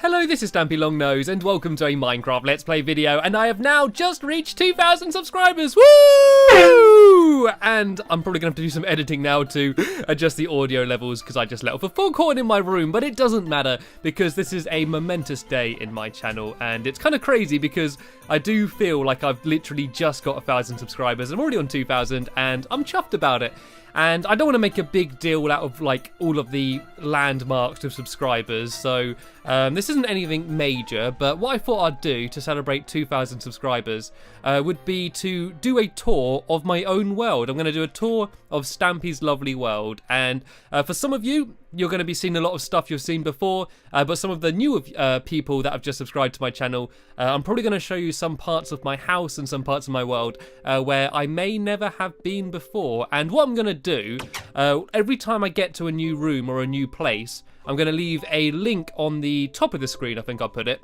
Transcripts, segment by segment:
Hello, this is Stampy Longnose, and welcome to a Minecraft Let's Play video, and I have now just reached 2,000 subscribers, woo! And I'm probably going to have to do some editing now to adjust the audio levels, because I just let off a full horn in my room, but it doesn't matter, because this is a momentous day in my channel, and it's kind of crazy, because I do feel like I've literally just got 1,000 subscribers. I'm already on 2,000, and I'm chuffed about it. And I don't want to make a big deal out of like all of the landmarks of subscribers, so this isn't anything major, but what I thought I'd do to celebrate 2,000 subscribers would be to do a tour of my own world. I'm going to do a tour of Stampy's lovely world, and for some of you, you're going to be seeing a lot of stuff you've seen before, but some of the newer people that have just subscribed to my channel, I'm probably going to show you some parts of my house and some parts of my world where I may never have been before. And what I'm going to do, every time I get to a new room or a new place, I'm going to leave a link on the top of the screen, I think I'll put it.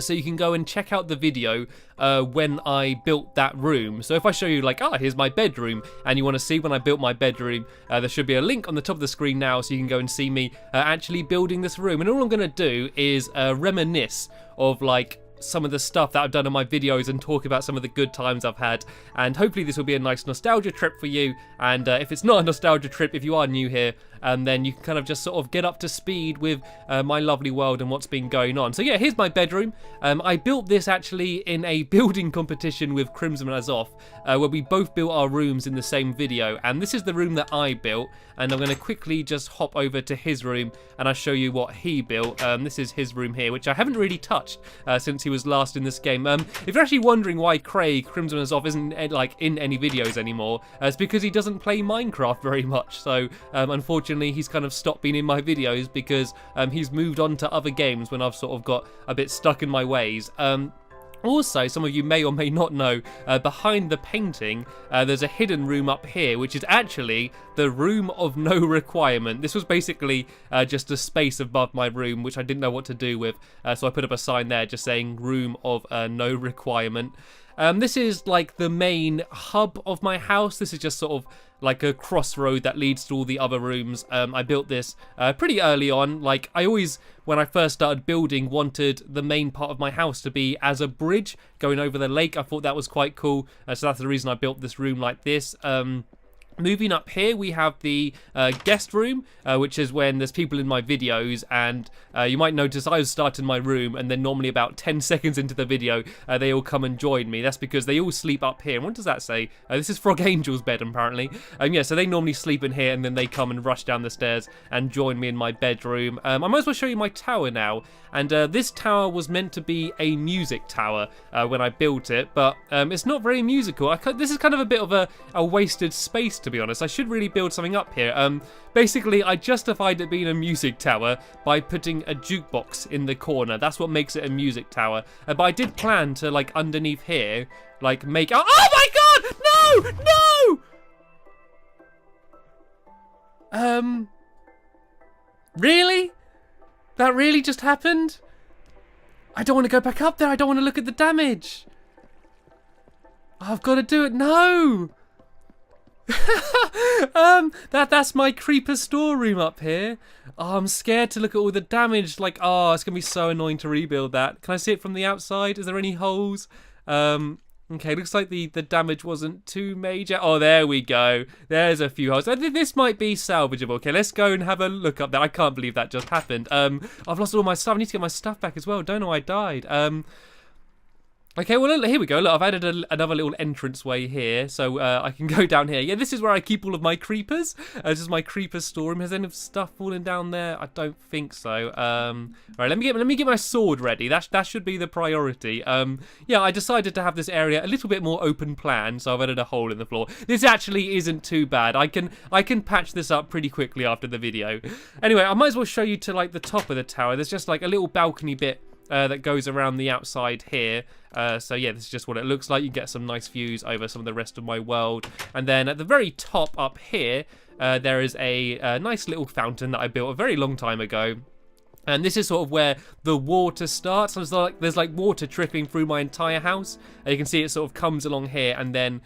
So you can go and check out the video when I built that room. So if I show you like, here's my bedroom, and you want to see when I built my bedroom, there should be a link on the top of the screen now, so you can go and see me actually building this room. And all I'm going to do is reminisce of like some of the stuff that I've done in my videos and talk about some of the good times I've had, and hopefully this will be a nice nostalgia trip for you. And if it's not a nostalgia trip, if you are new here, then you can kind of just sort of get up to speed with my lovely world and what's been going on. So yeah, here's my bedroom. I built this actually in a building competition with Crimson Azov, where we both built our rooms in the same video, and this is the room that I built, and I'm going to quickly just hop over to his room and I'll show you what he built. This is his room here, which I haven't really touched since he was last in this game. If you're actually wondering why Craig, Crimson Azov, isn't like in any videos anymore, it's because he doesn't play Minecraft very much. So unfortunately, he's kind of stopped being in my videos because he's moved on to other games when I've sort of got a bit stuck in my ways. Also, some of you may or may not know, behind the painting, there's a hidden room up here, which is actually the room of no requirement. This was basically just a space above my room, which I didn't know what to do with, so I put up a sign there just saying room of no requirement. This is like the main hub of my house. This is just sort of like a crossroad that leads to all the other rooms. I built this pretty early on. Like I always, when I first started building, wanted the main part of my house to be as a bridge going over the lake. I thought that was quite cool. So that's the reason I built this room like this. Moving up here, we have the guest room, which is when there's people in my videos, and you might notice I was starting my room, and then normally about 10 seconds into the video, they all come and join me. That's because they all sleep up here. And what does that say? This is Frog Angel's bed, apparently. Yeah, so they normally sleep in here, and then they come and rush down the stairs and join me in my bedroom. I might as well show you my tower now. And this tower was meant to be a music tower when I built it, but it's not very musical. This is kind of a bit of a wasted space, to be honest. I should really build something up here. Basically, I justified it being a music tower by putting a jukebox in the corner. That's what makes it a music tower. But I did plan to, like, underneath here, like, make... Oh my god! No! Really? That really just happened? I don't want to go back up there. I don't want to look at the damage. I've got to do it. No! That's my creeper storeroom up here. Oh, I'm scared to look at all the damage. Like, oh, it's gonna be so annoying to rebuild that. Can I see it from the outside? Is there any holes? Okay, looks like the damage wasn't too major. Oh, there we go. There's a few holes. I think this might be salvageable. Okay, let's go and have a look up there. I can't believe that just happened. I've lost all my stuff. I need to get my stuff back as well. Don't know I died. Okay, well, here we go. Look, I've added another little entranceway here, so I can go down here. Yeah, this is where I keep all of my creepers. This is my creeper storeroom. Has any stuff fallen down there? I don't think so. Right, let me get my sword ready. That should be the priority. Yeah, I decided to have this area a little bit more open plan, so I've added a hole in the floor. This actually isn't too bad. I can patch this up pretty quickly after the video. Anyway, I might as well show you to like the top of the tower. There's just like a little balcony bit that goes around the outside here. So yeah, this is just what it looks like. You get some nice views over some of the rest of my world. And then at the very top up here, there is a nice little fountain that I built a very long time ago. And this is sort of where the water starts. There's like water trickling through my entire house. You can see it sort of comes along here and then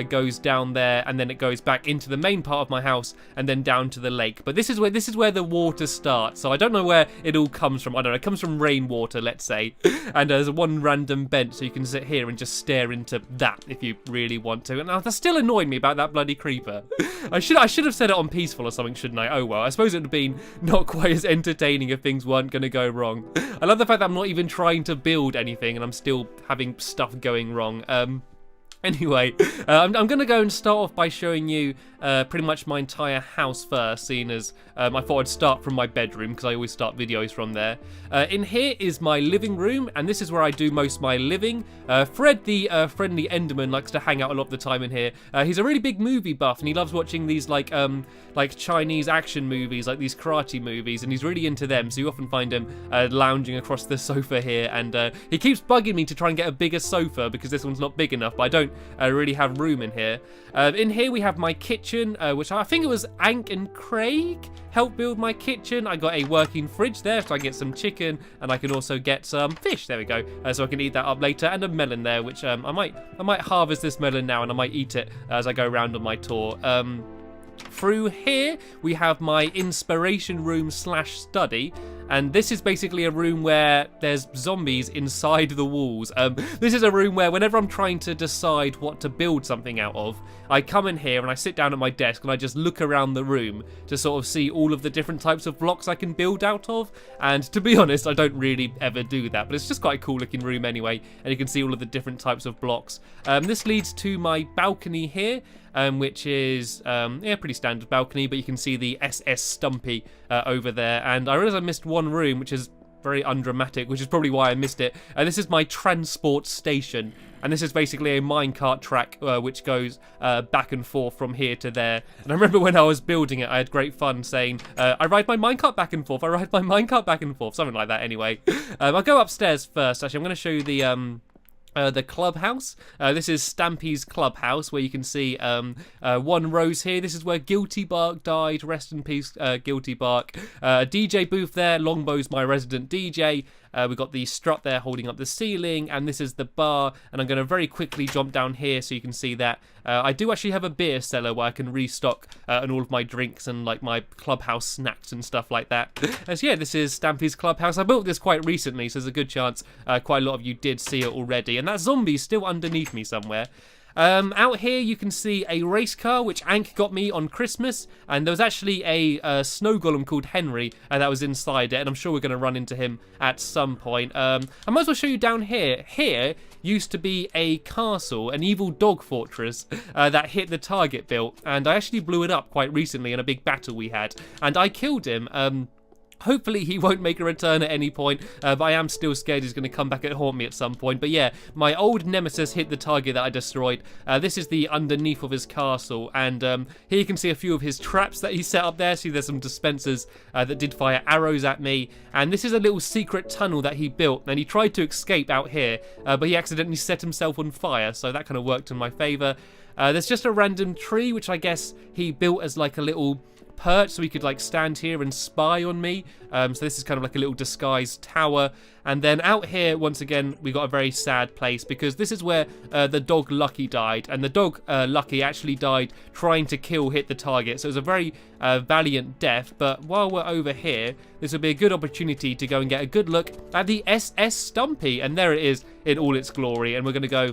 goes down there, and then it goes back into the main part of my house and then down to the lake. But this is where the water starts. So I don't know where it all comes from. I don't know. It comes from rainwater, let's say. And there's one random bench, so you can sit here and just stare into that if you really want to. And that's still annoying me about that bloody creeper. I should have said it on peaceful or something, shouldn't I? Oh well. I suppose it would have been not quite as entertaining if things weren't going to go wrong. I love the fact that I'm not even trying to build anything and I'm still having stuff going wrong. Anyway, I'm going to go and start off by showing you pretty much my entire house first, seeing as I thought I'd start from my bedroom because I always start videos from there. In here is my living room, and this is where I do most of my living. Fred, the friendly Enderman, likes to hang out a lot of the time in here. He's a really big movie buff, and he loves watching these like Chinese action movies, like these karate movies, and he's really into them, so you often find him lounging across the sofa here, and he keeps bugging me to try and get a bigger sofa because this one's not big enough, but I don't really have room in here. In here we have my kitchen, which I think it was Ank and Craig helped build my kitchen. I got a working fridge there, so I get some chicken, and I can also get some fish. There we go, so I can eat that up later, and a melon there, which I might harvest this melon now, and I might eat it as I go around on my tour. Through here we have my inspiration room / study, and this is basically a room where there's zombies inside the walls. This is a room where whenever I'm trying to decide what to build something out of, I come in here and I sit down at my desk and I just look around the room to sort of see all of the different types of blocks I can build out of. And to be honest, I don't really ever do that, but it's just quite a cool looking room anyway, and you can see all of the different types of blocks. This leads to my balcony here, which is pretty standard balcony, but you can see the SS Stumpy over there. And I realised I missed one room, which is very undramatic, which is probably why I missed it. This is my transport station, and this is basically a minecart track which goes back and forth from here to there. And I remember when I was building it, I had great fun saying, I ride my minecart back and forth, I ride my minecart back and forth, something like that anyway. I'll go upstairs first. Actually, I'm going to show you the clubhouse. This is Stampy's clubhouse, where you can see one rose here. This is where Guilty Bark died. Rest in peace, Guilty Bark. DJ booth there. Longbow's my resident DJ. We've got the strut there holding up the ceiling, and this is the bar. And I'm going to very quickly jump down here so you can see that. I do actually have a beer cellar where I can restock on all of my drinks and like my clubhouse snacks and stuff like that. So yeah, this is Stampy's clubhouse. I built this quite recently, so there's a good chance quite a lot of you did see it already. And that zombie's still underneath me somewhere. Out here you can see a race car which Ank got me on Christmas, and there was actually a snow golem called Henry that was inside it, and I'm sure we're going to run into him at some point. I might as well show you down here. Here used to be a castle, an evil dog fortress that hit the target built, and I actually blew it up quite recently in a big battle we had, and I killed him. Hopefully he won't make a return at any point, but I am still scared he's going to come back and haunt me at some point. But yeah, my old nemesis hit the target that I destroyed. This is the underneath of his castle, and here you can see a few of his traps that he set up there. See, there's some dispensers that did fire arrows at me, and this is a little secret tunnel that he built, and he tried to escape out here, but he accidentally set himself on fire, so that kind of worked in my favour. There's just a random tree, which I guess he built as like a little perch so he could like stand here and spy on me. So this is kind of like a little disguised tower. And then out here, once again, we got a very sad place because this is where the dog Lucky died. And the dog Lucky actually died trying to hit the target. So it was a very valiant death. But while we're over here, this will be a good opportunity to go and get a good look at the SS Stumpy. And there it is in all its glory. And we're going to go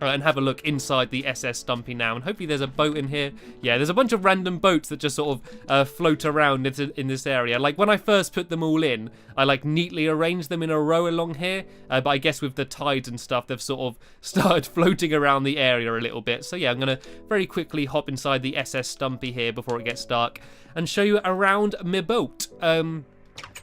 and have a look inside the SS Stumpy now, and hopefully there's a boat in here. Yeah, there's a bunch of random boats that just sort of float around in this area. Like when I first put them all in, I like neatly arranged them in a row along here, but I guess with the tides and stuff, they've sort of started floating around the area a little bit. So yeah, I'm gonna very quickly hop inside the SS Stumpy here before it gets dark and show you around my boat.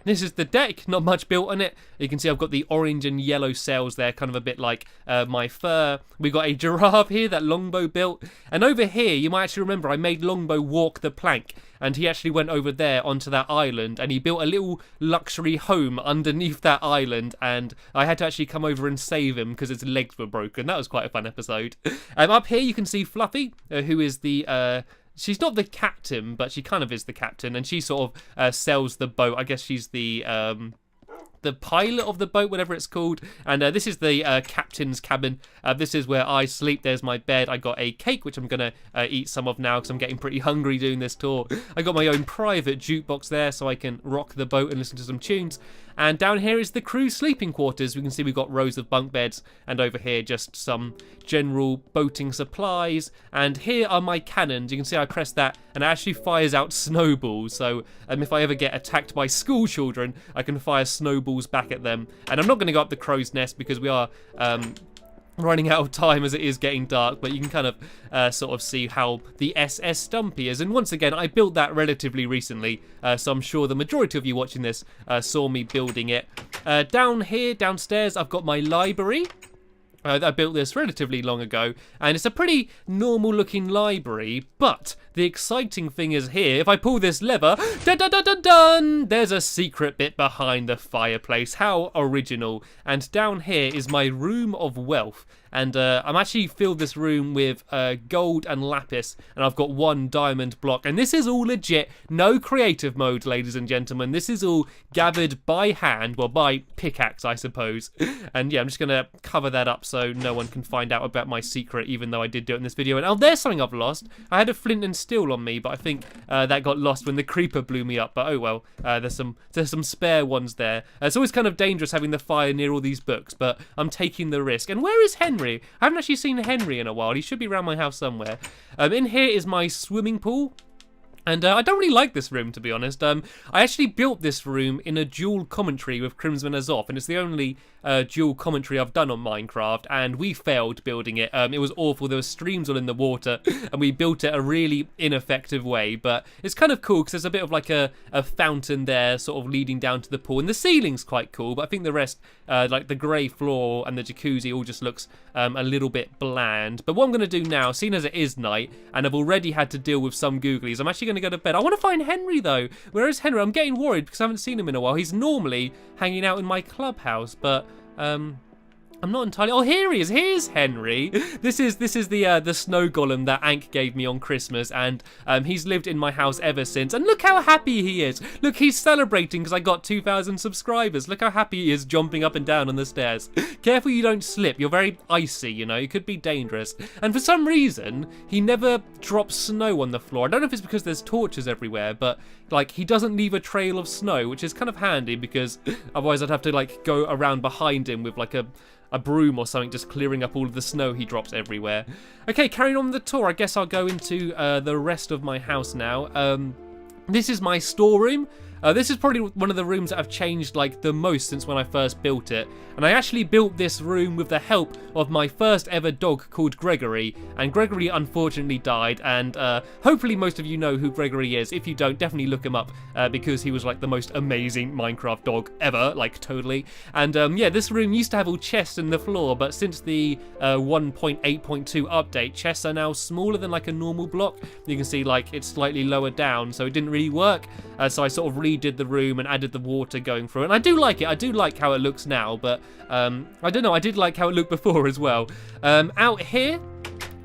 This is the deck, not much built on it. You can see I've got the orange and yellow sails there, kind of a bit like my fur. We've got a giraffe here that Longbow built. And over here, you might actually remember I made Longbow walk the plank. And he actually went over there onto that island and he built a little luxury home underneath that island. And I had to actually come over and save him because his legs were broken. That was quite a fun episode. Up here, you can see Fluffy, who is the she's not the captain, but she kind of is the captain, and she sort of sells the boat. I guess she's the pilot of the boat, whatever it's called. And this is the captain's cabin. This is where I sleep. There's my bed. I got a cake, which I'm going to eat some of now because I'm getting pretty hungry doing this tour. I got my own private jukebox there so I can rock the boat and listen to some tunes. And down here is the crew's sleeping quarters. We can see we've got rows of bunk beds, and over here just some general boating supplies. And here are my cannons. You can see I press that and it actually fires out snowballs. So if I ever get attacked by school children, I can fire snowballs back at them. And I'm not going to go up the crow's nest because we are running out of time as it is getting dark, but you can kind of sort of see how the SS Stumpy is. And once again, I built that relatively recently, so I'm sure the majority of you watching this saw me building it. Down here, downstairs, I've got my library. I built this relatively long ago, and it's a pretty normal looking library, but the exciting thing is here, if I pull this lever, dun dun dun dun dun, there's a secret bit behind the fireplace. How original. And down here is my room of wealth. And I'm actually filled this room with gold and lapis, and I've got 1 diamond block. And this is all legit, no creative mode, ladies and gentlemen. This is all gathered by hand, well, by pickaxe, I suppose. And yeah, I'm just going to cover that up so no one can find out about my secret, even though I did do it in this video. And oh, there's something I've lost. I had a flint and steel on me, but I think that got lost when the creeper blew me up. But oh well, there's some spare ones there. It's always kind of dangerous having the fire near all these books, but I'm taking the risk. And where is Henry? I haven't actually seen Henry in a while. He should be around my house somewhere. In here is my swimming pool. And I don't really like this room, to be honest. I actually built this room in a dual commentary with Crimson Azoth, and it's the only dual commentary I've done on Minecraft, and we failed building it. It was awful. There were streams all in the water, and we built it a really ineffective way, but it's kind of cool because there's a bit of like a fountain there sort of leading down to the pool, and the ceiling's quite cool, but I think the rest, like the grey floor and the jacuzzi, all just looks a little bit bland. But what I'm going to do now, seeing as it is night, and I've already had to deal with some googlies, I'm actually going to go to bed. I want to find Henry though. Where is Henry? I'm getting worried because I haven't seen him in a while. He's normally hanging out in my clubhouse, but I'm not entirely. Oh, here he is. Here's Henry. This is the snow golem that Ank gave me on Christmas, and he's lived in my house ever since. And look how happy he is. Look, he's celebrating because I got 2,000 subscribers. Look how happy he is, jumping up and down on the stairs. Careful you don't slip. You're very icy, you know. It could be dangerous. And for some reason, he never drops snow on the floor. I don't know if it's because there's torches everywhere, but like he doesn't leave a trail of snow, which is kind of handy because otherwise I'd have to like go around behind him with like a broom or something, just clearing up all of the snow he drops everywhere. Okay, carrying on the tour, I guess I'll go into the rest of my house now. This is my storeroom. This is probably one of the rooms that I've changed like the most since when I first built it. And I actually built this room with the help of my first ever dog called Gregory. And Gregory unfortunately died, and hopefully most of you know who Gregory is. If you don't, definitely look him up because he was like the most amazing Minecraft dog ever, like totally. And yeah, this room used to have all chests in the floor, but since the 1.8.2 update, chests are now smaller than like a normal block. You can see like it's slightly lower down, so it didn't really work. So I sort of redid the room and added the water going through it. And I do like it. I do like how it looks now, but I don't know. I did like how it looked before as well. Out here,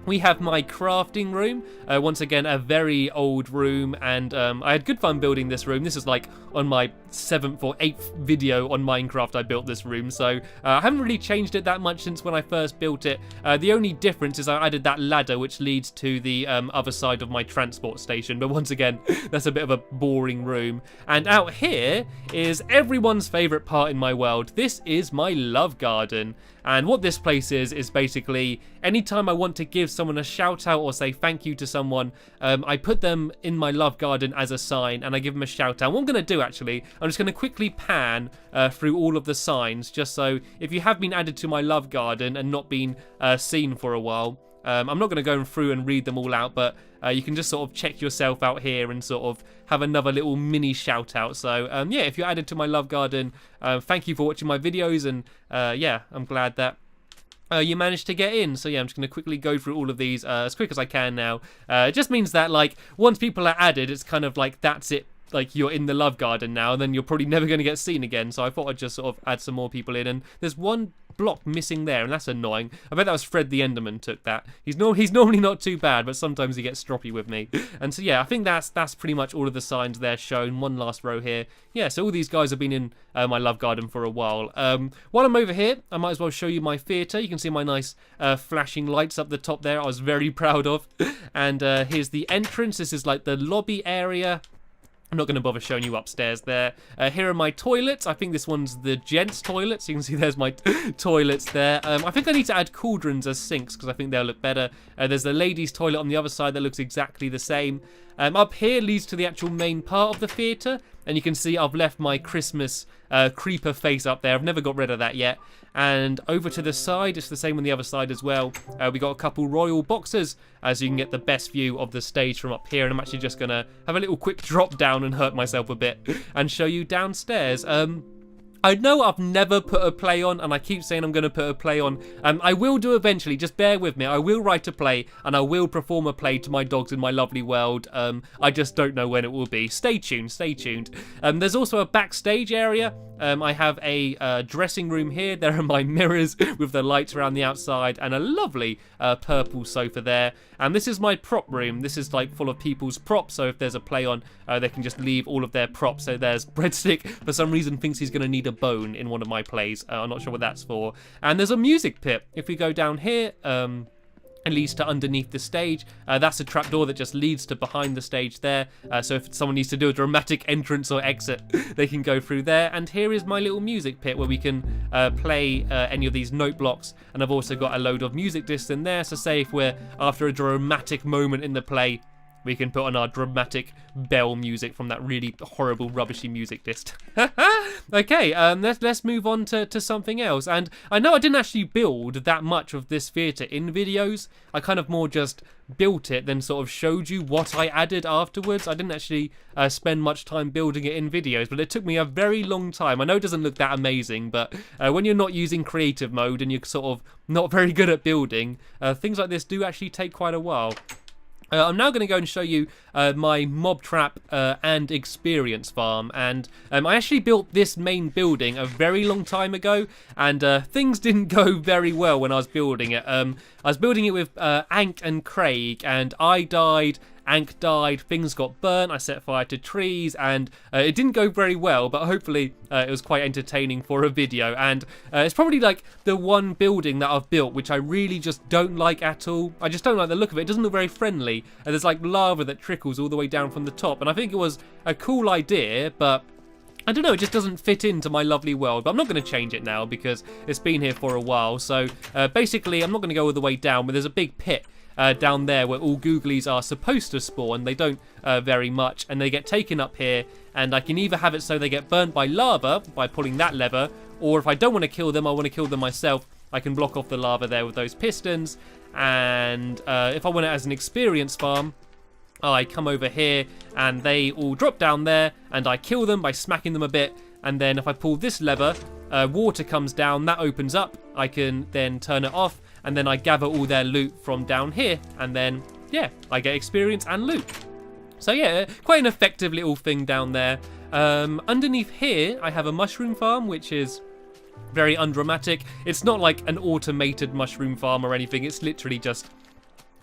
we have my crafting room. Once again, a very old room, and I had good fun building this room. This is like on my 7th or 8th video on Minecraft I built this room, so I haven't really changed it that much since when I first built it. The only difference is I added that ladder which leads to the other side of my transport station, but once again, that's a bit of a boring room. And out here is everyone's favourite part in my world. This is my love garden. And what this place is basically anytime I want to give someone a shout out or say thank you to someone, I put them in my love garden as a sign and I give them a shout out. What I'm going to do actually, I'm just going to quickly pan through all of the signs, just so if you have been added to my love garden and not been seen for a while, I'm not going to go through and read them all out, but you can just sort of check yourself out here and sort of have another little mini shout out. So yeah, if you're added to my love garden, thank you for watching my videos, and yeah, I'm glad that you managed to get in. So yeah, I'm just going to quickly go through all of these as quick as I can now. It just means that like once people are added, it's kind of like that's it like you're in the love garden now, and then you're probably never going to get seen again. So I thought I'd just sort of add some more people in. And there's one block missing there, and that's annoying. I bet that was Fred the Enderman took that. He's normally not too bad, but sometimes he gets stroppy with me. And so yeah, I think that's pretty much all of the signs there shown. One last row here. Yeah, so all these guys have been in my love garden for a while. While I'm over here, I might as well show you my theatre. You can see my nice flashing lights up the top there. I was very proud of. And here's the entrance. This is like the lobby area. I'm not going to bother showing you upstairs there. Here are my toilets. I think this one's the gents' toilets. You can see there's my toilets there. I think I need to add cauldrons as sinks because I think they'll look better. There's the ladies' toilet on the other side that looks exactly the same. Up here leads to the actual main part of the theatre. And you can see I've left my Christmas creeper face up there. I've never got rid of that yet. And over to the side, it's the same on the other side as well. We got a couple royal boxes, so you can get the best view of the stage from up here. And I'm actually just going to have a little quick drop down and hurt myself a bit and show you downstairs. I know I've never put a play on, and I keep saying I'm going to put a play on. I will do eventually, just bear with me. I will write a play, and I will perform a play to my dogs in my lovely world. I just don't know when it will be. Stay tuned, stay tuned. There's also a backstage area. I have a dressing room here. There are my mirrors with the lights around the outside, and a lovely purple sofa there. And this is my prop room. This is like full of people's props, so if there's a play on, they can just leave all of their props. So there's Breadstick, for some reason, thinks he's going to need a bone in one of my plays. I'm not sure what that's for. And there's a music pit. If we go down here, it leads to underneath the stage. That's a trapdoor that just leads to behind the stage there. So if someone needs to do a dramatic entrance or exit, they can go through there. And here is my little music pit where we can play any of these note blocks. And I've also got a load of music discs in there. So say if we're after a dramatic moment in the play, we can put on our dramatic bell music from that really horrible, rubbishy music disc. Okay, let's move on to something else. And I know I didn't actually build that much of this theatre in videos. I kind of more just built it, then sort of showed you what I added afterwards. I didn't actually spend much time building it in videos, but it took me a very long time. I know it doesn't look that amazing, but when you're not using creative mode and you're sort of not very good at building, things like this do actually take quite a while. I'm now going to go and show you my mob trap and experience farm, and I actually built this main building a very long time ago, and things didn't go very well when I was building it. I was building it with Ank and Craig, and I died. Ank died, things got burnt, I set fire to trees, and it didn't go very well, but hopefully it was quite entertaining for a video. And it's probably like the one building that I've built which I really just don't like at all. I just don't like the look of it. It doesn't look very friendly, and there's like lava that trickles all the way down from the top, and I think it was a cool idea, but I don't know, it just doesn't fit into my lovely world. But I'm not going to change it now because it's been here for a while. So basically I'm not going to go all the way down, but there's a big pit down there where all googlies are supposed to spawn. They don't very much, and they get taken up here, and I can either have it so they get burnt by lava by pulling that lever, or if I don't want to kill them, I want to kill them myself, I can block off the lava there with those pistons. And if I want it as an experience farm, I come over here and they all drop down there, and I kill them by smacking them a bit, and then if I pull this lever, water comes down, that opens up, I can then turn it off, and then I gather all their loot from down here, and then, yeah, I get experience and loot. So yeah, quite an effective little thing down there. Underneath here, I have a mushroom farm, which is very undramatic. It's not like an automated mushroom farm or anything, it's literally just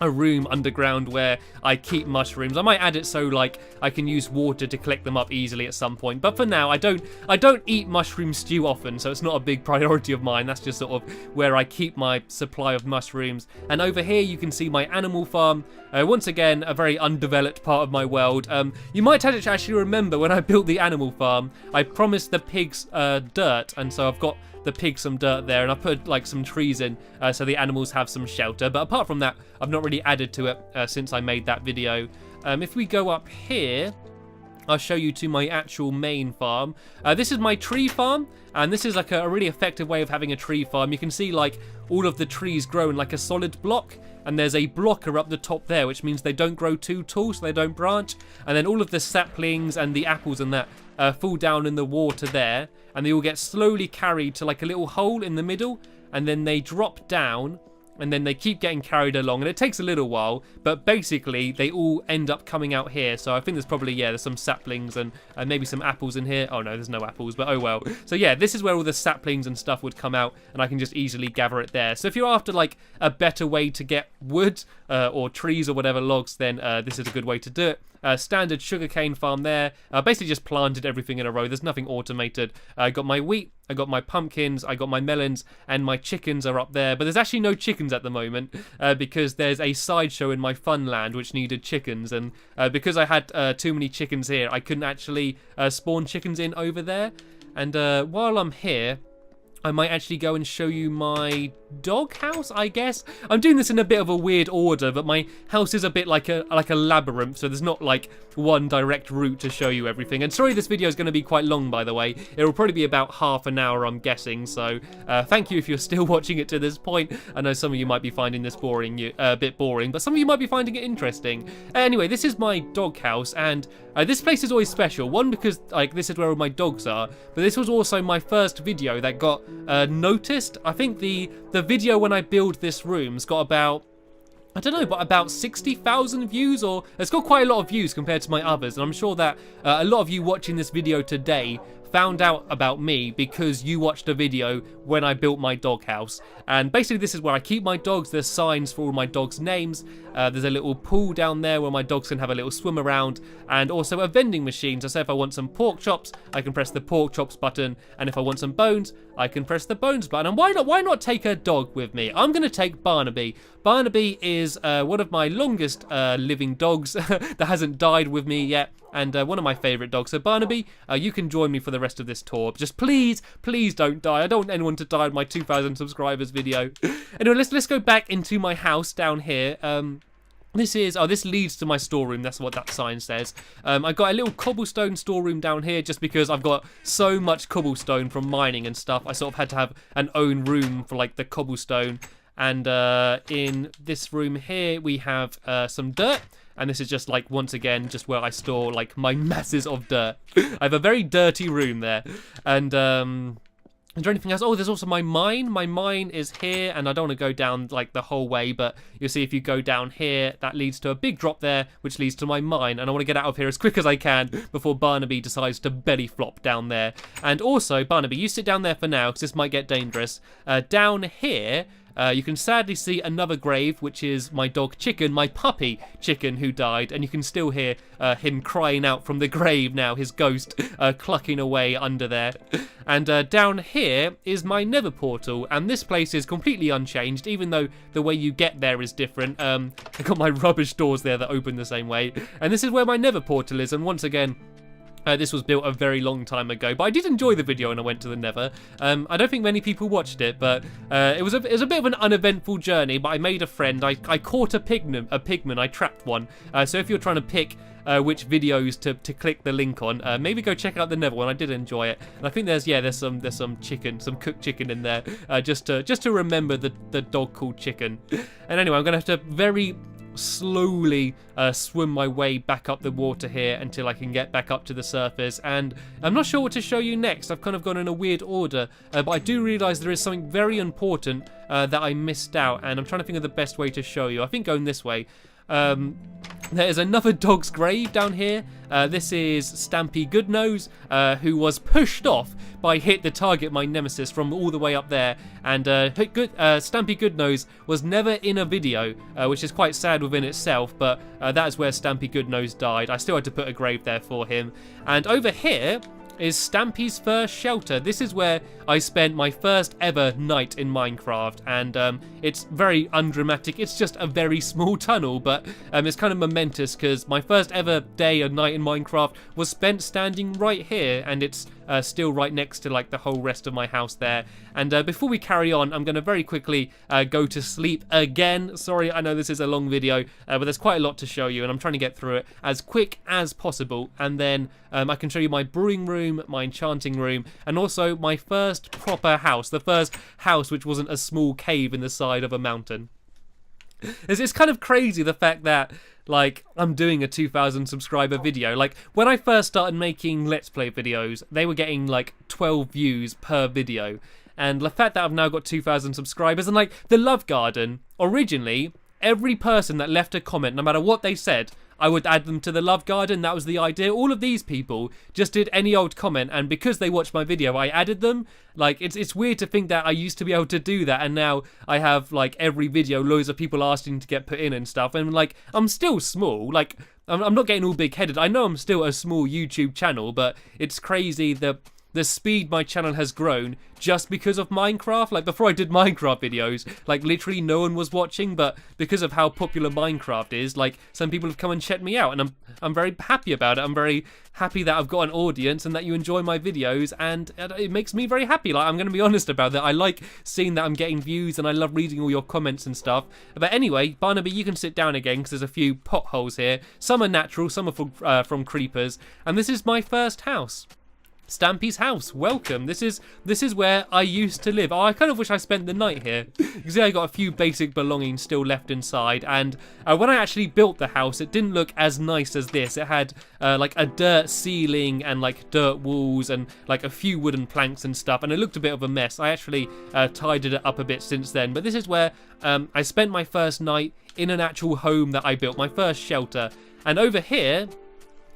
a room underground where I keep mushrooms. I might add it so like I can use water to collect them up easily at some point, but for now I don't eat mushroom stew often, so it's not a big priority of mine. That's just sort of where I keep my supply of mushrooms. And over here you can see my animal farm. Once again, a very undeveloped part of my world. You might actually remember when I built the animal farm, I promised the pigs dirt, and so I've got the pigs some dirt there, and I put like some trees in so the animals have some shelter. But apart from that, I've not really added to it since I made that video. If we go up here, I'll show you to my actual main farm. This is my tree farm, and this is like a really effective way of having a tree farm. You can see like all of the trees grow in like a solid block, and there's a blocker up the top there, which means they don't grow too tall, so they don't branch. And then all of the saplings and the apples and that fall down in the water there, and they all get slowly carried to like a little hole in the middle, and then they drop down and then they keep getting carried along, and it takes a little while, but basically they all end up coming out here. So I think there's probably, yeah, there's some saplings and maybe some apples in here. Oh no, there's no apples, but oh well. So yeah, this is where all the saplings and stuff would come out, and I can just easily gather it there. So if you're after like a better way to get wood or trees or whatever, logs, then this is a good way to do it. Standard sugarcane farm there. Basically just planted everything in a row. There's nothing automated. I got my wheat, I got my pumpkins, I got my melons, and my chickens are up there. But there's actually no chickens at the moment because there's a sideshow in my fun land which needed chickens. And because I had too many chickens here, I couldn't actually spawn chickens in over there. And while I'm here, I might actually go and show you my dog house, I guess. I'm doing this in a bit of a weird order, but my house is a bit like a labyrinth, so there's not like one direct route to show you everything. And sorry, this video is going to be quite long, by the way. It will probably be about half an hour, I'm guessing. So thank you if you're still watching it to this point. I know some of you might be finding this a bit boring, but some of you might be finding it interesting. Anyway, this is my dog house, and this place is always special. One, because like this is where all my dogs are, but this was also my first video that got noticed. I think the video when I build this room's got about, I don't know, but about 60,000 views, or it's got quite a lot of views compared to my others. And I'm sure that a lot of you watching this video today found out about me because you watched a video when I built my doghouse. And basically this is where I keep my dogs. There's signs for all my dogs' names. There's a little pool down there where my dogs can have a little swim around, and also a vending machine. So say if I want some pork chops, I can press the pork chops button, and if I want some bones, I can press the bones button. And why not take a dog with me? I'm gonna take Barnaby. Barnaby is one of my longest living dogs that hasn't died with me yet, and one of my favourite dogs. So Barnaby, you can join me for the rest of this tour. Just please don't die. I don't want anyone to die in my 2,000 subscribers video. Anyway, let's go back into my house down here. This leads to my storeroom. That's what that sign says. I got a little cobblestone storeroom down here just because I've got so much cobblestone from mining and stuff. I sort of had to have an own room for like the cobblestone. And in this room here, we have some dirt. And this is just like, once again, just where I store like my masses of dirt. I have a very dirty room there. And is there anything else? Oh, there's also my mine. My mine is here, and I don't want to go down like the whole way, but you'll see if you go down here, that leads to a big drop there, which leads to my mine. And I want to get out of here as quick as I can before Barnaby decides to belly flop down there. And also, Barnaby, you sit down there for now, because this might get dangerous. Down here, you can sadly see another grave, which is my dog Chicken, my puppy Chicken, who died, and you can still hear him crying out from the grave now, his ghost clucking away under there. And down here is my nether portal, and this place is completely unchanged, even though the way you get there is different. I got my rubbish doors there that open the same way, and this is where my nether portal is, and once again, this was built a very long time ago, but I did enjoy the video when I went to the Nether. I don't think many people watched it, but it was a bit of an uneventful journey. But I made a friend. I caught a pigman. I trapped one. So if you're trying to pick which videos to click the link on, maybe go check out the Nether one. I did enjoy it, and I think there's some chicken, some cooked chicken in there, just to remember the dog called Chicken. And anyway, I'm gonna have to very slowly swim my way back up the water here until I can get back up to the surface, and I'm not sure what to show you next. I've kind of gone in a weird order, but I do realise there is something very important that I missed out, and I'm trying to think of the best way to show you. I think going this way. There is another dog's grave down here. This is Stampy Goodnose, who was pushed off by Hit the Target, my nemesis, from all the way up there. And Stampy Goodnose was never in a video, which is quite sad within itself, but that is where Stampy Goodnose died. I still had to put a grave there for him. And over here is Stampy's first shelter. This is where I spent my first ever night in Minecraft, and it's very undramatic. It's just a very small tunnel, but it's kind of momentous because my first ever day and night in Minecraft was spent standing right here, and it's still right next to like the whole rest of my house there. And before we carry on, I'm going to very quickly go to sleep again. Sorry, I know this is a long video, but there's quite a lot to show you, and I'm trying to get through it as quick as possible. And then I can show you my brewing room, my enchanting room, and also my first proper house, the first house which wasn't a small cave in the side of a mountain. It's kind of crazy, the fact that like I'm doing a 2,000 subscriber video. Like when I first started making Let's Play videos, they were getting like 12 views per video. and the fact that I've now got 2,000 subscribers, and like the Love Garden, originally, every person that left a comment, no matter what they said, I would add them to the Love Garden. That was the idea. All of these people just did any old comment, and because they watched my video, I added them. Like, it's weird to think that I used to be able to do that, and now I have, like, every video, loads of people asking to get put in and stuff, and, like, I'm still small. Like, I'm not getting all big-headed. I know I'm still a small YouTube channel, but it's crazy the speed my channel has grown just because of Minecraft. Like, before I did Minecraft videos, like, literally no one was watching, but because of how popular Minecraft is, like, some people have come and checked me out, and I'm very happy about it. I'm very happy that I've got an audience and that you enjoy my videos, and it makes me very happy. Like, I'm going to be honest about that. I like seeing that I'm getting views, and I love reading all your comments and stuff. But anyway, Barnaby, you can sit down again, because there's a few potholes here. Some are natural, some are from creepers, and this is my first house. Stampy's house, welcome. This is where I used to live. Oh, I kind of wish I spent the night here. You see, I got a few basic belongings still left inside, and when I actually built the house, it didn't look as nice as this. It had like a dirt ceiling and like dirt walls and like a few wooden planks and stuff, and it looked a bit of a mess. I actually tidied it up a bit since then, but this is where I spent my first night in an actual home that I built, my first shelter. And over here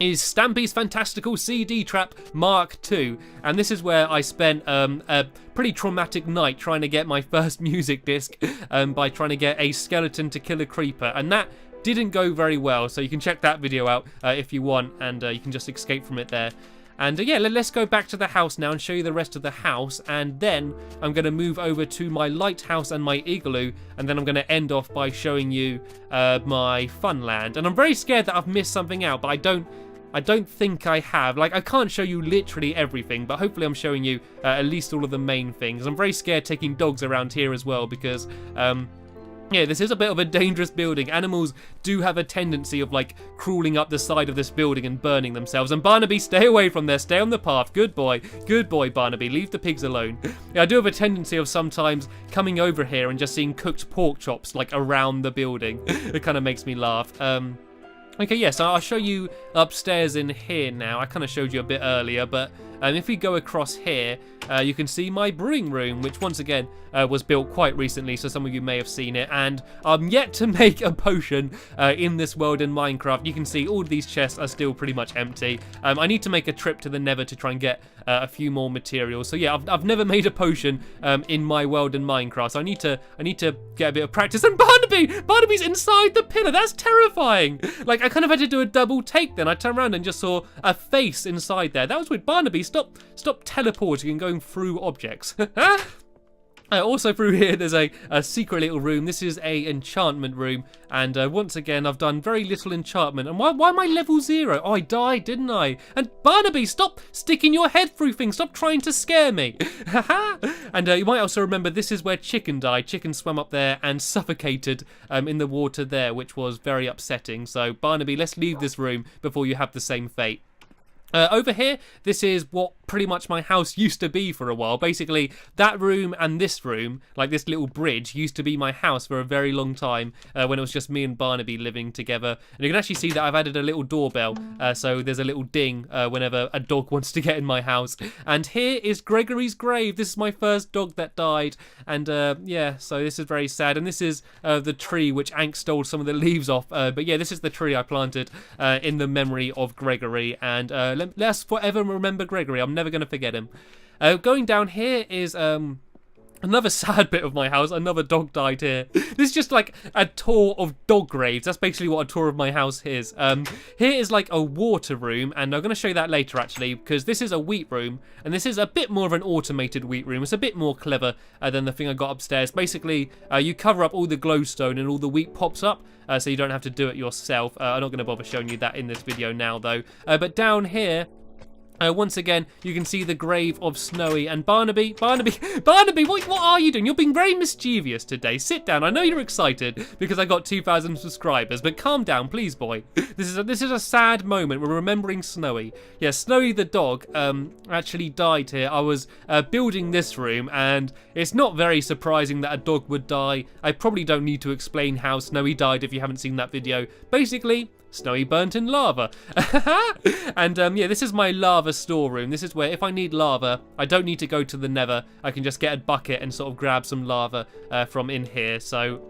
is Stampy's Fantastical CD Trap Mark II, and this is where I spent a pretty traumatic night trying to get my first music disc by trying to get a skeleton to kill a creeper, and that didn't go very well, so you can check that video out if you want, and you can just escape from it there. And yeah, let's go back to the house now and show you the rest of the house, and then I'm going to move over to my lighthouse and my igloo, and then I'm going to end off by showing you my Funland. And I'm very scared that I've missed something out, but I don't think I have. Like, I can't show you literally everything, but hopefully I'm showing you at least all of the main things. I'm very scared taking dogs around here as well, because yeah, this is a bit of a dangerous building. Animals do have a tendency of, like, crawling up the side of this building and burning themselves. And Barnaby, stay away from there. Stay on the path. Good boy. Good boy, Barnaby. Leave the pigs alone. Yeah, I do have a tendency of sometimes coming over here and just seeing cooked pork chops, like, around the building. It kind of makes me laugh. Okay, yeah, so I'll show you upstairs in here now. I kind of showed you a bit earlier, but if we go across here, you can see my brewing room, which once again was built quite recently, so some of you may have seen it. And I'm yet to make a potion in this world in Minecraft. You can see all of these chests are still pretty much empty. I need to make a trip to the Nether to try and get a few more materials. So yeah, I've never made a potion in my world in Minecraft. So I need to get a bit of practice. And Barnaby's inside the pillar. That's terrifying. Like, I kind of had to do a double take then. I turned around and just saw a face inside there. That was weird. Barnaby, stop teleporting and going through objects. Also through here, there's a secret little room. This is a enchantment room, and once again, I've done very little enchantment. And why am I level 0? Oh, I died, didn't I? And Barnaby, stop sticking your head through things. Stop trying to scare me. And you might also remember this is where Chicken died. Chicken swam up there and suffocated in the water there, which was very upsetting. So Barnaby, let's leave this room before you have the same fate. Over here, this is what pretty much my house used to be for a while. Basically, that room and this room, like this little bridge, used to be my house for a very long time when it was just me and Barnaby living together. And you can actually see that I've added a little doorbell, so there's a little ding whenever a dog wants to get in my house. And here is Gregory's grave. This is my first dog that died, and yeah, so this is very sad. And this is the tree which Ank stole some of the leaves off. But yeah, this is the tree I planted in the memory of Gregory, and let's forever remember Gregory. I'm never going to forget him. Going down here is another sad bit of my house. Another dog died here. This is just like a tour of dog graves. That's basically what a tour of my house is. Here is like a water room, and I'm going to show you that later actually, because this is a wheat room, and this is a bit more of an automated wheat room. It's a bit more clever than the thing I got upstairs. Basically, you cover up all the glowstone and all the wheat pops up, so you don't have to do it yourself. I'm not going to bother showing you that in this video now though. But down here, once again, you can see the grave of Snowy and Barnaby, what are you doing? You're being very mischievous today. Sit down. I know you're excited because I got 2,000 subscribers, but calm down, please, boy. This is a sad moment. We're remembering Snowy. Yeah, Snowy the dog actually died here. I was building this room, and it's not very surprising that a dog would die. I probably don't need to explain how Snowy died if you haven't seen that video. Basically, Snowy burnt in lava. And yeah, this is my lava storeroom. This is where if I need lava, I don't need to go to the nether. I can just get a bucket and sort of grab some lava from in here. So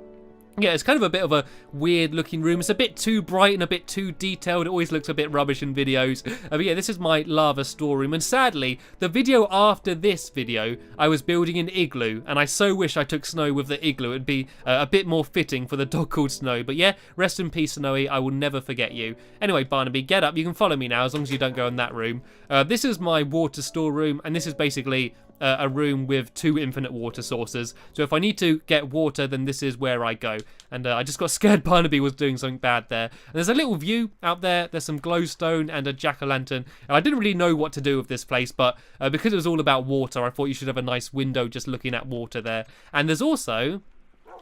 yeah, it's kind of a bit of a weird looking room. It's a bit too bright and a bit too detailed. It always looks a bit rubbish in videos. But yeah, this is my lava storeroom. And sadly, the video after this video, I was building an igloo. And I so wish I took Snow with the igloo. It'd be a bit more fitting for the dog called Snow. But yeah, rest in peace, Snowy. I will never forget you. Anyway, Barnaby, get up. You can follow me now as long as you don't go in that room. This is my water storeroom. And this is basically a room with 2 infinite water sources. So if I need to get water, then this is where I go. And I just got scared Barnaby was doing something bad there. And there's a little view out there. There's some glowstone and a jack-o'-lantern. And I didn't really know what to do with this place, but because it was all about water, I thought you should have a nice window just looking at water there. And there's also,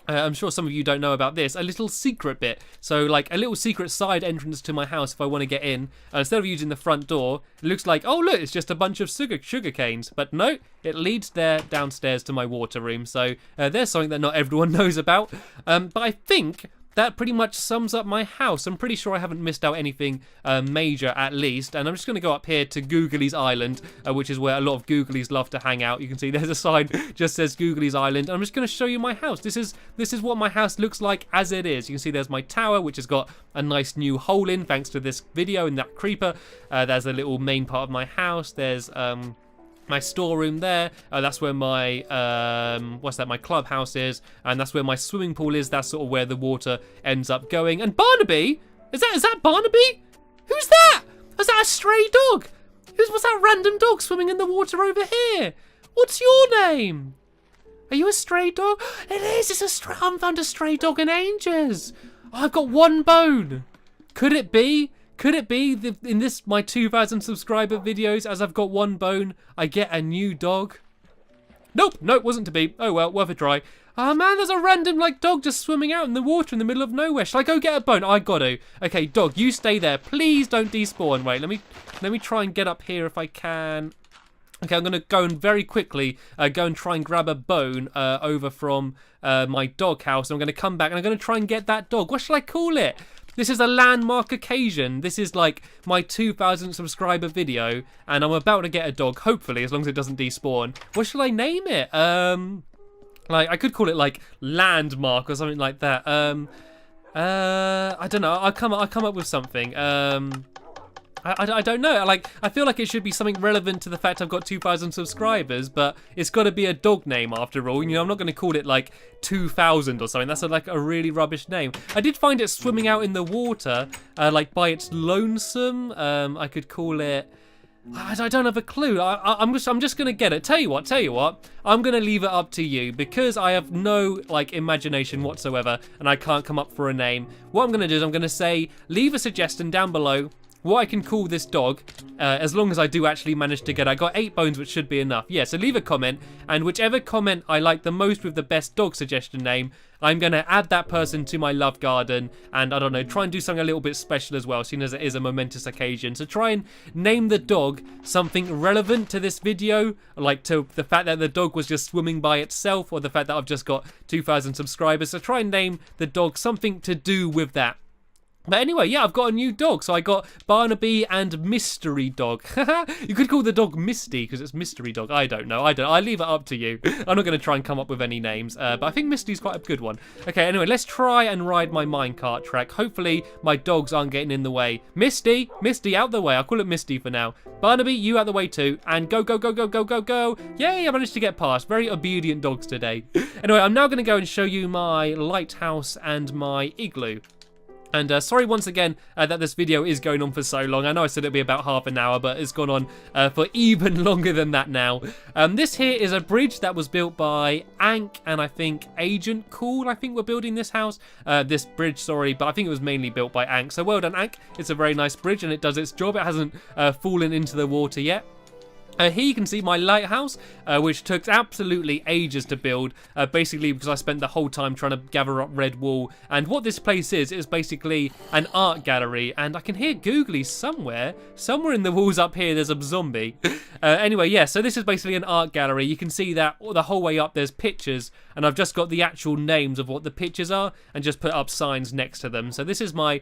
I'm sure some of you don't know about this, a little secret bit. So like a little secret side entrance to my house if I want to get in. Instead of using the front door, it looks like, oh look, it's just a bunch of sugar canes. But no, it leads there downstairs to my water room. So there's something that not everyone knows about. But I think that pretty much sums up my house. I'm pretty sure I haven't missed out anything major at least. And I'm just going to go up here to Googly's Island, which is where a lot of Googlies love to hang out. You can see there's a sign just says Googly's Island. I'm just going to show you my house. This is what my house looks like as it is. You can see there's my tower, which has got a nice new hole in thanks to this video and that creeper. There's a little main part of my house. There's my storeroom there. That's where my my clubhouse is, and that's where my swimming pool is. That's sort of where the water ends up going. And Barnaby, is that Barnaby? Who's that? Was that a stray dog? What's that random dog swimming in the water over here? What's your name? Are you a stray dog? It is. It's a stray. I haven't found a stray dog in ages. Oh, I've got 1 bone. Could it be? Could it be that in my 2,000 subscriber videos, as I've got 1 bone, I get a new dog? Nope, wasn't to be. Oh well, worth a try. Oh man, there's a random dog just swimming out in the water in the middle of nowhere. Shall I go get a bone? I got to. Okay, dog, you stay there. Please don't despawn. Wait, let me try and get up here if I can. Okay, I'm going to go and very quickly go and try and grab a bone over from my dog house. I'm going to come back and I'm going to try and get that dog. What shall I call it? This is a landmark occasion. This is like my 2,000 subscriber video, and I'm about to get a dog, hopefully, as long as it doesn't despawn. What shall I name it? I could call it like Landmark or something like that. I don't know. I'll come up with something. I don't know. I feel like it should be something relevant to the fact I've got 2,000 subscribers, but it's got to be a dog name after all. You know, I'm not going to call it like 2,000 or something. That's a really rubbish name. I did find it swimming out in the water, by its lonesome. I could call it. I don't have a clue. I'm just gonna get it. Tell you what. I'm gonna leave it up to you because I have no imagination whatsoever, and I can't come up for a name. What I'm gonna do is I'm gonna say leave a suggestion down below what I can call this dog, as long as I do actually manage to get it. I got 8 bones, which should be enough. Yeah, so leave a comment, and whichever comment I like the most with the best dog suggestion name, I'm going to add that person to my love garden, and I don't know, try and do something a little bit special as well, seeing as it is a momentous occasion. So try and name the dog something relevant to this video, like to the fact that the dog was just swimming by itself, or the fact that I've just got 2,000 subscribers. So try and name the dog something to do with that. But anyway, yeah, I've got a new dog. So I got Barnaby and Mystery Dog. You could call the dog Misty because it's Mystery Dog. I don't know. I leave it up to you. I'm not going to try and come up with any names. But I think Misty's quite a good one. Okay, anyway, let's try and ride my minecart track. Hopefully my dogs aren't getting in the way. Misty, out the way. I'll call it Misty for now. Barnaby, you out the way too. And go. Yay, I managed to get past. Very obedient dogs today. Anyway, I'm now going to go and show you my lighthouse and my igloo. And sorry once again that this video is going on for so long. I know I said it'd be about half an hour, but it's gone on for even longer than that now. This here is a bridge that was built by Ank and I think Agent Cool. I think we're building this house. This bridge, sorry, but I think it was mainly built by Ank. So well done, Ank. It's a very nice bridge and it does its job. It hasn't fallen into the water yet. Here you can see my lighthouse, which took absolutely ages to build, basically because I spent the whole time trying to gather up red wool. And what this place is basically an art gallery, and I can hear Googly somewhere in the walls up here. There's a zombie. Anyway, yeah, so this is basically an art gallery. You can see that the whole way up there's pictures, and I've just got the actual names of what the pictures are and just put up signs next to them. So this is my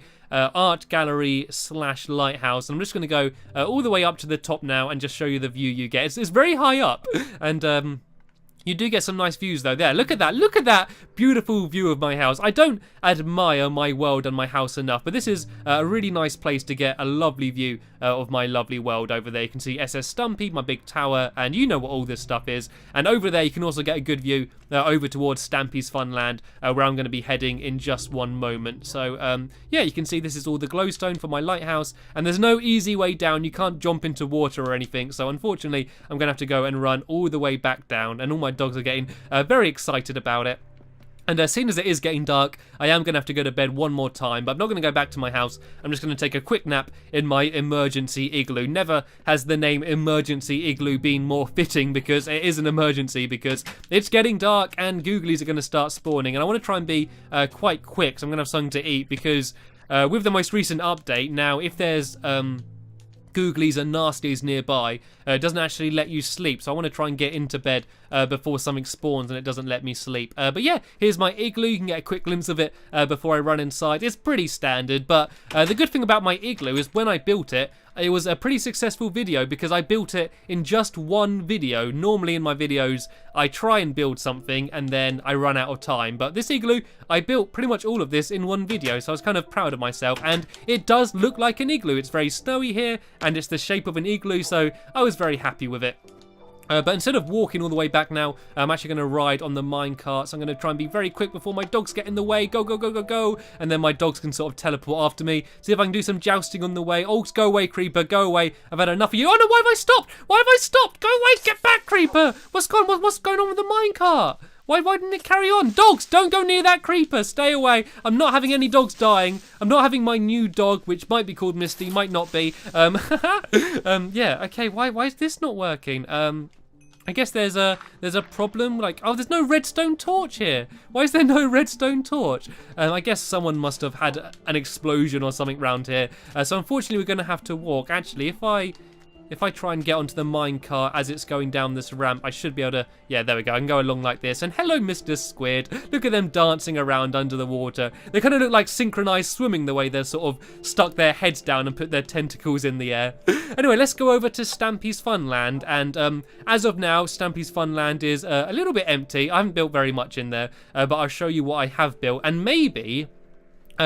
art gallery / lighthouse. And I'm just going to go all the way up to the top now and just show you the view you get. It's very high up, and you do get some nice views though. There, look at that. Look at that beautiful view of my house. I don't admire my world and my house enough, but this is a really nice place to get a lovely view of my lovely world over there. You can see SS Stumpy, my big tower, and you know what all this stuff is. And over there, you can also get a good view over towards Stampy's Funland, where I'm going to be heading in just one moment. So, yeah, you can see this is all the glowstone for my lighthouse, and there's no easy way down. You can't jump into water or anything, so unfortunately, I'm going to have to go and run all the way back down, and all my dogs are getting very excited about it. And as soon as it is getting dark, I am going to have to go to bed one more time, but I'm not going to go back to my house. I'm just going to take a quick nap in my emergency igloo. Never has the name emergency igloo been more fitting, because it is an emergency, because it's getting dark and googlies are going to start spawning. And I want to try and be quite quick, so I'm going to have something to eat, because with the most recent update, now if there's googlies and nasties nearby, it doesn't actually let you sleep, so I want to try and get into bed before something spawns and it doesn't let me sleep. But yeah, here's my igloo. You can get a quick glimpse of it before I run inside. It's pretty standard, but the good thing about my igloo is when I built it, it was a pretty successful video, because I built it in just one video. Normally in my videos, I try and build something and then I run out of time. But this igloo, I built pretty much all of this in one video, so I was kind of proud of myself. And it does look like an igloo. It's very snowy here, and it's the shape of an igloo, so I was very happy with it. But instead of walking all the way back now, I'm actually going to ride on the minecart. So I'm going to try and be very quick before my dogs get in the way. Go, go, go, go, go. And then my dogs can sort of teleport after me. See if I can do some jousting on the way. Oh, go away, Creeper. Go away. I've had enough of you. Oh, no, why have I stopped? Why have I stopped? Go away. Get back, Creeper. What's going on with the minecart? Why didn't it carry on? Dogs, don't go near that creeper. Stay away. I'm not having any dogs dying. I'm not having my new dog, which might be called Misty, might not be. Yeah, okay, why is this not working? I guess there's a problem, like, oh, there's no redstone torch here. Why is there no redstone torch? I guess someone must have had an explosion or something around here. So unfortunately, we're going to have to walk. Actually, if I try and get onto the minecart as it's going down this ramp, I should be able to... Yeah, there we go. I can go along like this. And hello, Mr. Squid. Look at them dancing around under the water. They kind of look like synchronized swimming, the way they're sort of stuck their heads down and put their tentacles in the air. Anyway, let's go over to Stampy's Funland. And as of now, Stampy's Funland is a little bit empty. I haven't built very much in there, but I'll show you what I have built. And maybe...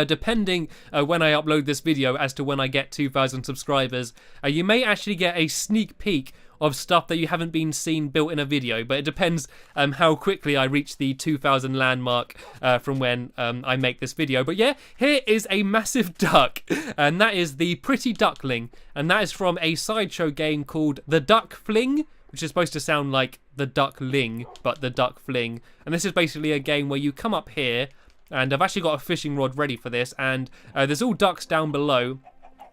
depending when I upload this video as to when I get 2,000 subscribers, you may actually get a sneak peek of stuff that you haven't been seen built in a video, but it depends how quickly I reach the 2,000 landmark from when I make this video. But yeah, here is a massive duck, and that is the Pretty Duckling, and that is from a Sideshow game called The Duck Fling, which is supposed to sound like The Duckling, but The Duck Fling. And this is basically a game where you come up here, and I've actually got a fishing rod ready for this, and there's all ducks down below,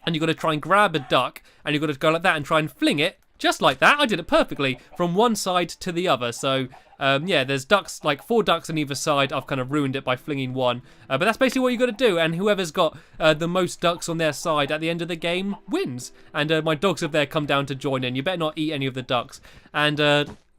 and you've got to try and grab a duck, and you've got to go like that and try and fling it, just like that. I did it perfectly, from one side to the other. So, yeah, there's ducks, like 4 ducks on either side. I've kind of ruined it by flinging one, but that's basically what you've got to do, and whoever's got the most ducks on their side at the end of the game wins. And my dogs have there come down to join in. You better not eat any of the ducks. And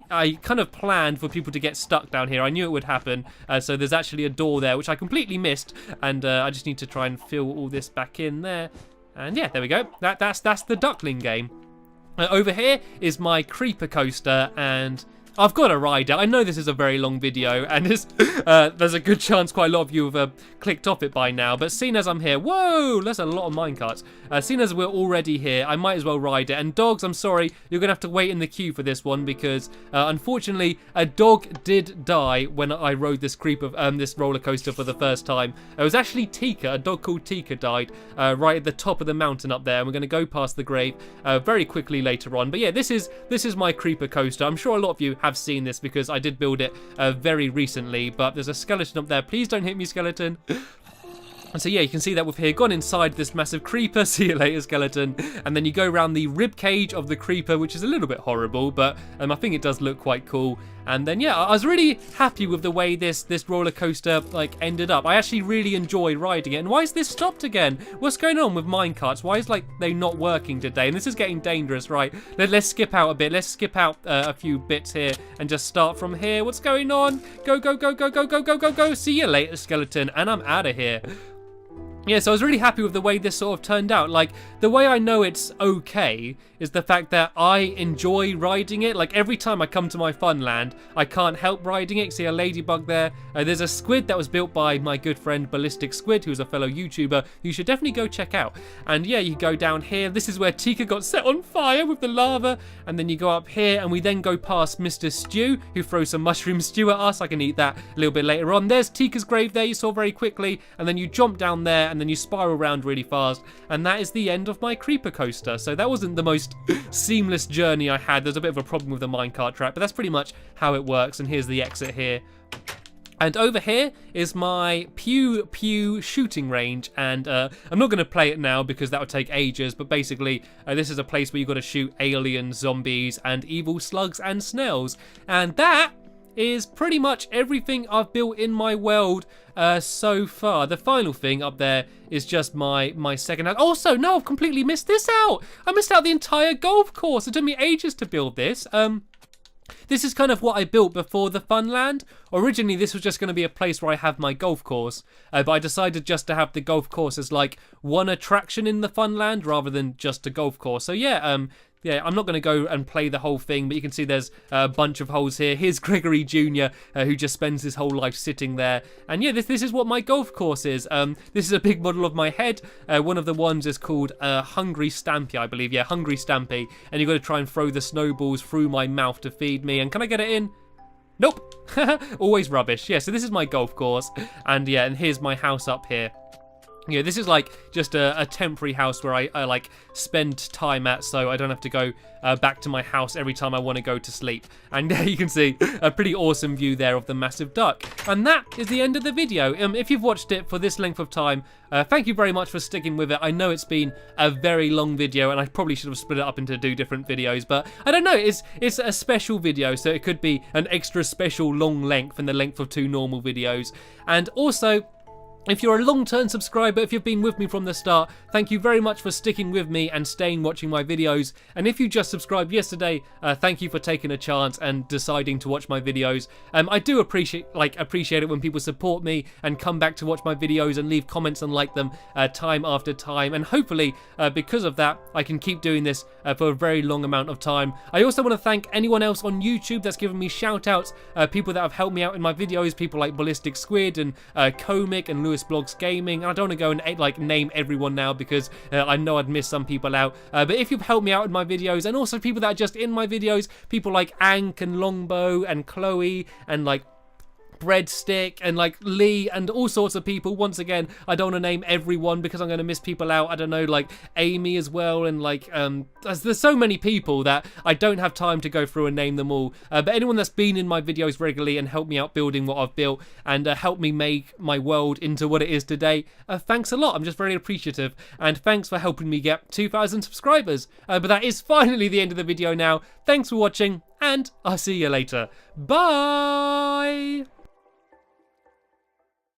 I kind of planned for people to get stuck down here. I knew it would happen. So there's actually a door there, which I completely missed. And I just need to try and fill all this back in there. And yeah, there we go. That's the duckling game. Over here is my creeper coaster, and I've got to ride it. I know this is a very long video, and there's a good chance quite a lot of you have clicked off it by now, but seeing as I'm here, whoa, that's a lot of minecarts. Seeing as we're already here, I might as well ride it. And dogs, I'm sorry, you're going to have to wait in the queue for this one, because unfortunately, a dog did die when I rode this this roller coaster for the first time. It was actually Tika, a dog called Tika died right at the top of the mountain up there, and we're going to go past the grave very quickly later on. But yeah, this is my creeper coaster. I'm sure a lot of you have seen this because I did build it very recently, but there's a skeleton up there. Please don't hit me, skeleton. And so yeah, you can see that we've here gone inside this massive creeper. See you later, skeleton. And then you go around the rib cage of the creeper, which is a little bit horrible, but I think it does look quite cool. And then yeah, I was really happy with the way this roller coaster like ended up. I actually really enjoyed riding it. And why is this stopped again? What's going on with minecarts? Why is like they not working today? And this is getting dangerous, right? Let's skip out a bit. Let's skip out a few bits here and just start from here. What's going on? Go, go, go, go, go, go, go, go, go. See you later, skeleton. And I'm out of here. yeah, so I was really happy with the way this sort of turned out. Like, the way I know it's okay is the fact that I enjoy riding it. Like, every time I come to my fun land, I can't help riding it. See a ladybug there? There's a squid that was built by my good friend Ballistic Squid, who's a fellow YouTuber you should definitely go check out. And yeah, you go down here. This is where Tika got set on fire with the lava. And then you go up here, and we then go past Mr. Stew, who throws some mushroom stew at us. I can eat that a little bit later on. There's Tika's grave there, you saw very quickly. And then you jump down there, and then you spiral around really fast. And that is the end of my creeper coaster. So that wasn't the most seamless journey I had. There's a bit of a problem with the minecart track, but that's pretty much how it works. And here's the exit here. And over here is my Pew Pew shooting range, and I'm not going to play it now because that would take ages, but basically this is a place where you've got to shoot aliens, zombies, and evil slugs and snails. And that is pretty much everything I've built in my world so far. The final thing up there is just my second house. Also, no, I've completely missed this out. I missed out the entire golf course. It took me ages to build this. This is kind of what I built before the Funland. Originally, this was just going to be a place where I have my golf course, but I decided just to have the golf course as like one attraction in the Funland rather than just a golf course. So yeah, yeah, I'm not going to go and play the whole thing, but you can see there's a bunch of holes here. Here's Gregory Jr., who just spends his whole life sitting there. And yeah, this is what my golf course is. This is a big model of my head. One of the ones is called Hungry Stampy, I believe. Yeah, Hungry Stampy. And you've got to try and throw the snowballs through my mouth to feed me. And can I get it in? Nope. Always rubbish. Yeah, so this is my golf course. And yeah, and here's my house up here. Yeah, this is like just a temporary house where I like spend time at, so I don't have to go back to my house every time I want to go to sleep. And you can see a pretty awesome view there of the massive duck. And that is the end of the video. If you've watched it for this length of time, thank you very much for sticking with it. I know it's been a very long video, and I probably should have split it up into 2 different videos, but I don't know. It's a special video, so it could be an extra special long length and the length of 2 normal videos. And also, if you're a long-term subscriber, if you've been with me from the start, thank you very much for sticking with me and staying watching my videos. And if you just subscribed yesterday, thank you for taking a chance and deciding to watch my videos. I do appreciate it when people support me and come back to watch my videos and leave comments and like them time after time. And hopefully, because of that, I can keep doing this for a very long amount of time. I also want to thank anyone else on YouTube that's given me shout-outs, people that have helped me out in my videos, people like Ballistic Squid and Comic and Lewis Blogs Gaming. And I don't want to go and like name everyone now because I know I'd miss some people out, but if you've helped me out in my videos, and also people that are just in my videos, people like Ank and Longbow and Chloe and like Breadstick and like Lee and all sorts of people. Once again, I don't want to name everyone because I'm going to miss people out. I don't know, like Amy as well, and like there's so many people that I don't have time to go through and name them all, but anyone that's been in my videos regularly and helped me out building what I've built and helped me make my world into what it is today, thanks a lot. I'm just very appreciative, and thanks for helping me get 2,000 subscribers. But that is finally the end of the video now. Thanks for watching, and I'll see you later. Bye!